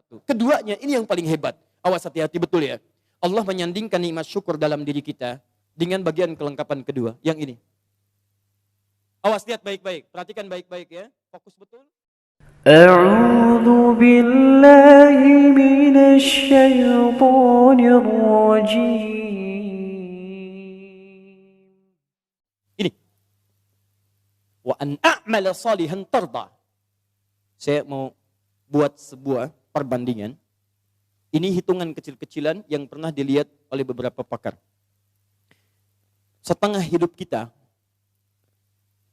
waktu. Keduanya ini yang paling hebat. Awas, hati-hati betul ya. Allah menyandingkan nikmat syukur dalam diri kita dengan bagian kelengkapan kedua. Yang ini. Awas, lihat baik-baik. Perhatikan baik-baik ya. Fokus betul. أعوذ بالله من الشيطان الرجيم. Ini. Wa an a'mala salihan tarda. Saya mau buat sebuah perbandingan. Ini hitungan kecil-kecilan yang pernah dilihat oleh beberapa pakar. Setengah hidup kita,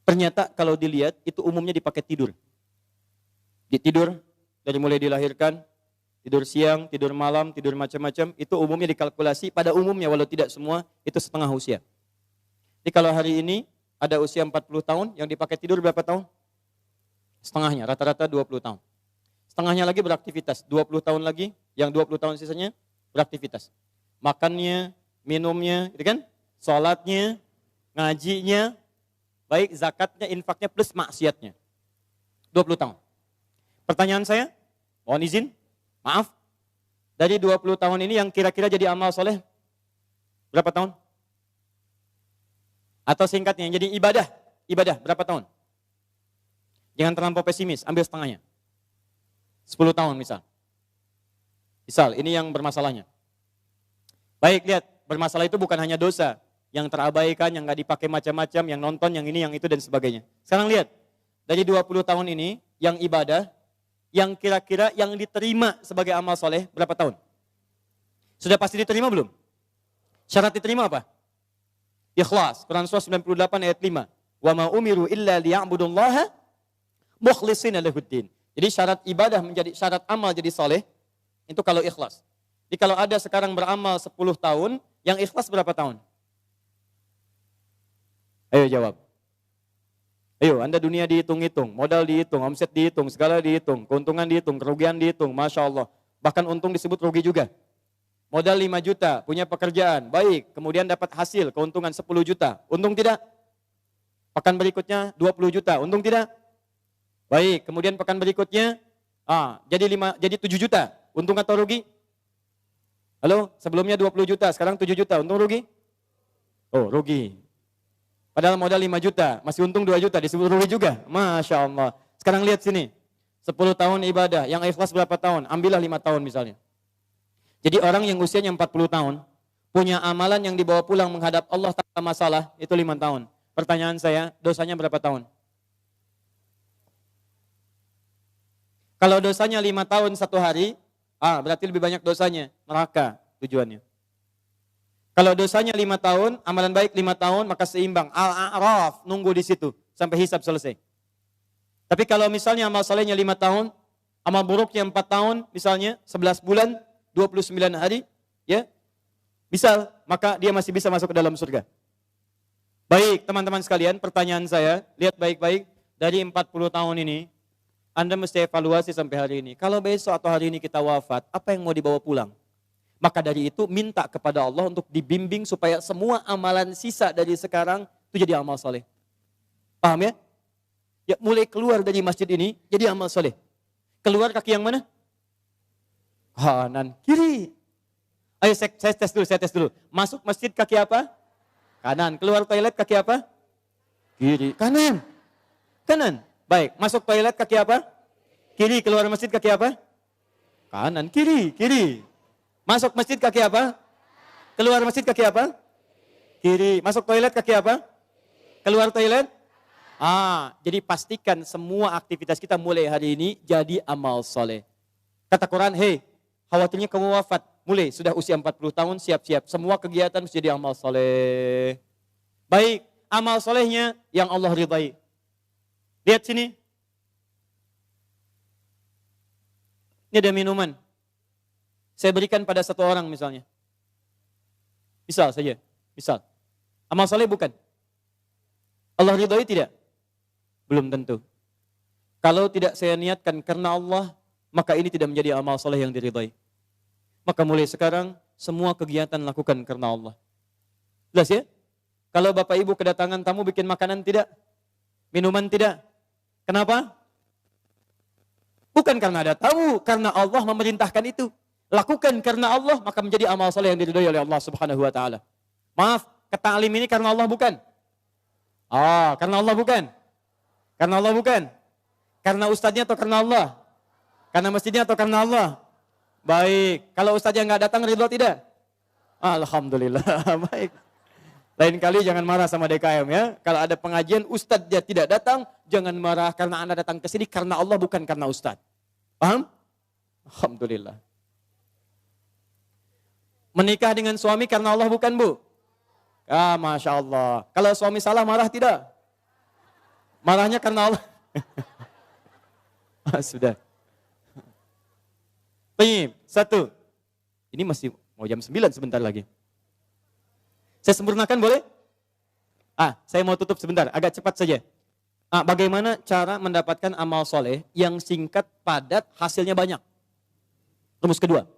ternyata kalau dilihat itu umumnya dipakai tidur. Tidur dari mulai dilahirkan, tidur siang, tidur malam, tidur macam-macam, itu umumnya dikalkulasi, pada umumnya walau tidak semua, itu setengah usia. Jadi kalau hari ini ada usia 40 tahun, yang dipakai tidur berapa tahun? Setengahnya, rata-rata 20 tahun. Setengahnya lagi beraktivitas, 20 tahun lagi, yang 20 tahun sisanya beraktivitas. Makannya, minumnya, gitu kan? Sholatnya, ngajinya, baik zakatnya, infaknya, plus maksiatnya. 20 tahun. Pertanyaan saya, mohon izin, maaf, dari 20 tahun ini yang kira-kira jadi amal soleh, berapa tahun? Atau singkatnya, yang jadi ibadah, berapa tahun? Jangan terlampau pesimis, ambil setengahnya. 10 tahun misal. Misal, ini yang bermasalahnya. Baik, lihat, bermasalah itu bukan hanya dosa, yang terabaikan, yang nggak dipakai macam-macam, yang nonton, yang ini, yang itu, dan sebagainya. Sekarang lihat, dari 20 tahun ini, yang ibadah, yang kira-kira yang diterima sebagai amal soleh, berapa tahun? Sudah pasti diterima belum? Syarat diterima apa? Ikhlas, Quran Surah 98 ayat 5. Wa ma umiru illa liya'budullaha mukhlishina lahuddin. Jadi syarat ibadah menjadi syarat amal jadi soleh, itu kalau ikhlas. Jadi kalau ada sekarang beramal 10 tahun, yang ikhlas berapa tahun? Ayo jawab. Ayo, Anda dunia dihitung-hitung, modal dihitung, omset dihitung, segala dihitung, keuntungan dihitung, kerugian dihitung, Masya Allah. Bahkan untung disebut rugi juga. Modal 5 juta, punya pekerjaan, baik, kemudian dapat hasil, keuntungan 10 juta, untung tidak? Pekan berikutnya 20 juta, untung tidak? Baik, kemudian pekan berikutnya, jadi 7 juta, untung atau rugi? Halo, sebelumnya 20 juta, sekarang 7 juta, untung rugi? Oh, rugi. Padahal modal 5 juta, masih untung 2 juta, disebut rugi juga. Masya Allah. Sekarang lihat sini, 10 tahun ibadah, yang ikhlas berapa tahun? Ambillah 5 tahun misalnya. Jadi orang yang usianya 40 tahun, punya amalan yang dibawa pulang menghadap Allah tanpa masalah, itu 5 tahun. Pertanyaan saya, dosanya berapa tahun? Kalau dosanya 5 tahun 1 hari, berarti lebih banyak dosanya, neraka tujuannya. Kalau dosanya 5 tahun, amalan baik 5 tahun, maka seimbang. Al-A'raf, nunggu di situ sampai hisab selesai. Tapi kalau misalnya amal salehnya 5 tahun, amal buruknya 4 tahun, misalnya 11 bulan, 29 hari, ya, misal, maka dia masih bisa masuk ke dalam surga. Baik, teman-teman sekalian, pertanyaan saya, lihat baik-baik, dari 40 tahun ini, Anda mesti evaluasi sampai hari ini. Kalau besok atau hari ini kita wafat, apa yang mau dibawa pulang? Maka dari itu minta kepada Allah untuk dibimbing supaya semua amalan sisa dari sekarang itu jadi amal soleh. Paham ya? Ya, mulai keluar dari masjid ini jadi amal soleh. Keluar kaki yang mana? Kanan, kiri. Ayo saya tes dulu. Masuk masjid kaki apa? Kanan. Keluar toilet kaki apa? Kiri. Kanan. Baik, masuk toilet kaki apa? Kiri. Keluar masjid kaki apa? Kanan, kiri. Masuk masjid kaki apa? Keluar masjid kaki apa? Kiri. Masuk toilet kaki apa? Keluar toilet? Jadi pastikan semua aktivitas kita mulai hari ini jadi amal soleh. Kata Quran, khawatirnya kamu wafat. Mulai, sudah usia 40 tahun, siap-siap. Semua kegiatan mesti jadi amal soleh. Baik, amal solehnya yang Allah ridai. Lihat sini. Ini ada minuman. Saya berikan pada satu orang misalnya. Misal saja. Amal soleh bukan? Allah ridhoi tidak? Belum tentu. Kalau tidak saya niatkan karena Allah, maka ini tidak menjadi amal soleh yang diridhoi. Maka mulai sekarang, semua kegiatan lakukan karena Allah. Jelas ya? Kalau Bapak Ibu kedatangan tamu bikin makanan tidak? Minuman tidak? Kenapa? Bukan karena ada tamu, karena Allah memerintahkan itu. Lakukan karena Allah, maka menjadi amal soleh yang diridhoi oleh Allah Subhanahu wa taala. Maaf, ke ta'lim ini karena Allah bukan? Karena Allah bukan? Karena Allah bukan? Karena ustadznya atau karena Allah? Karena masjidnya atau karena Allah? Baik, kalau ustadznya nggak datang ridho tidak? Alhamdulillah, baik. Lain kali jangan marah sama DKM ya. Kalau ada pengajian ustadz dia tidak datang, jangan marah karena Anda datang ke sini karena Allah bukan karena ustadz. Paham? Alhamdulillah. Menikah dengan suami karena Allah bukan, Bu? Masya Allah. Kalau suami salah marah tidak? Marahnya karena Allah. Sudah. Baik, satu. Ini masih mau jam 9 sebentar lagi. Saya sempurnakan boleh? Saya mau tutup sebentar, agak cepat saja. Bagaimana cara mendapatkan amal soleh yang singkat, padat, hasilnya banyak? Rumus kedua.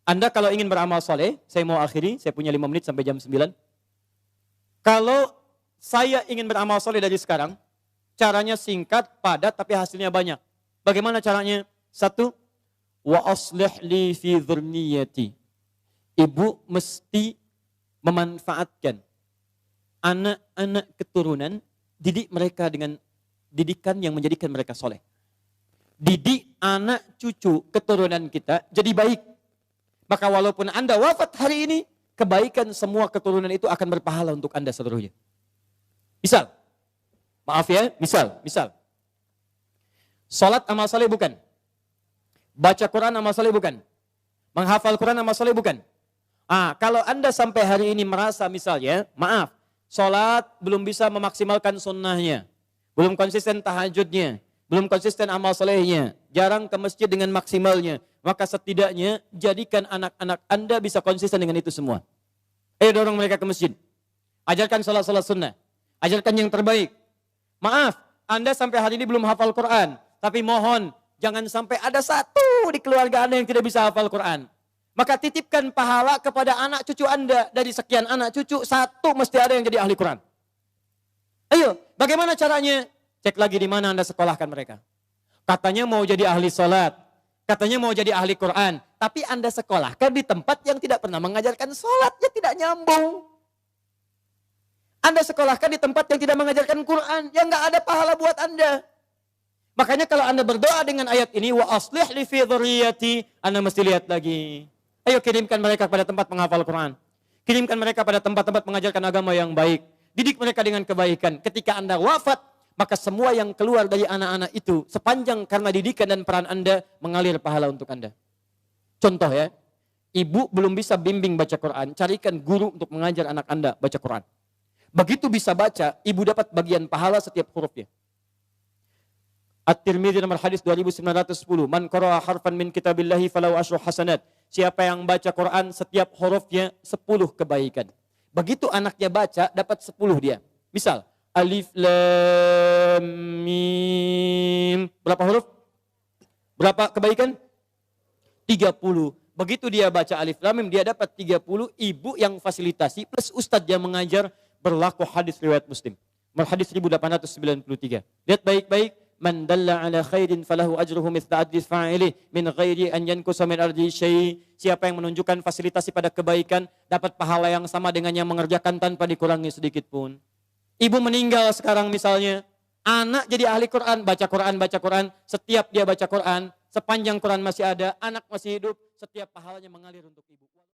Anda kalau ingin beramal soleh, saya mau akhiri, saya punya 5 menit sampai jam 9. Kalau saya ingin beramal soleh dari sekarang, caranya singkat, padat, tapi hasilnya banyak. Bagaimana caranya? Satu, wa aslih li fi dzurniyyati. Ibu mesti memanfaatkan anak-anak keturunan, didik mereka dengan didikan yang menjadikan mereka soleh. Didik anak cucu keturunan kita jadi baik. Maka walaupun Anda wafat hari ini, kebaikan semua keturunan itu akan berpahala untuk Anda seluruhnya. Misal, maaf ya, misal. Salat amal soleh bukan? Baca Quran amal soleh bukan? Menghafal Quran amal soleh bukan? Kalau Anda sampai hari ini merasa misalnya, maaf, salat belum bisa memaksimalkan sunnahnya, belum konsisten tahajudnya, belum konsisten amal solehnya, jarang ke masjid dengan maksimalnya, maka setidaknya jadikan anak-anak Anda bisa konsisten dengan itu semua. Ayo dorong mereka ke masjid. Ajarkan salat-salat sunnah. Ajarkan yang terbaik. Maaf, Anda sampai hari ini belum hafal Quran, tapi mohon jangan sampai ada satu di keluarga Anda yang tidak bisa hafal Quran. Maka titipkan pahala kepada anak cucu Anda. Dari sekian anak cucu, satu mesti ada yang jadi ahli Quran. Ayo, bagaimana caranya? Cek lagi di mana Anda sekolahkan mereka. Katanya mau jadi ahli sholat. Katanya mau jadi ahli Quran. Tapi Anda sekolahkan di tempat yang tidak pernah mengajarkan sholat. Ya tidak nyambung. Anda sekolahkan di tempat yang tidak mengajarkan Quran. Yang nggak ada pahala buat Anda. Makanya kalau Anda berdoa dengan ayat ini, wa aslih li fi dzurriyyati, Anda mesti lihat lagi. Ayo kirimkan mereka pada tempat menghafal Quran. Kirimkan mereka pada tempat-tempat mengajarkan agama yang baik. Didik mereka dengan kebaikan. Ketika Anda wafat, maka semua yang keluar dari anak-anak itu, sepanjang karena didikan dan peran Anda, mengalir pahala untuk Anda. Contoh ya, ibu belum bisa bimbing baca Quran, carikan guru untuk mengajar anak Anda baca Quran. Begitu bisa baca, ibu dapat bagian pahala setiap hurufnya. At-Tirmidzi nomor hadis 2910. Man qara'a harfan min kitabillahi falahu asyru hasanat. Siapa yang baca Quran setiap hurufnya 10 kebaikan. Begitu anaknya baca dapat 10 dia. Misal alif lam mim. Berapa huruf? Berapa kebaikan? 30. Begitu dia baca alif lam mim dia dapat 30. Ibu yang fasilitasi plus ustadz yang mengajar, berlaku hadis riwayat Muslim. Hadis 1893. Lihat baik-baik. Man dalla ala khairin falahu ajruhu mithla ajri fa'ilih min ghairi an yankusa min ardi syai'. Siapa yang menunjukkan fasilitasi pada kebaikan dapat pahala yang sama dengan yang mengerjakan tanpa dikurangi sedikit pun. Ibu meninggal sekarang misalnya, anak jadi ahli Quran, baca Quran, setiap dia baca Quran, sepanjang Quran masih ada, anak masih hidup, setiap pahalanya mengalir untuk ibu.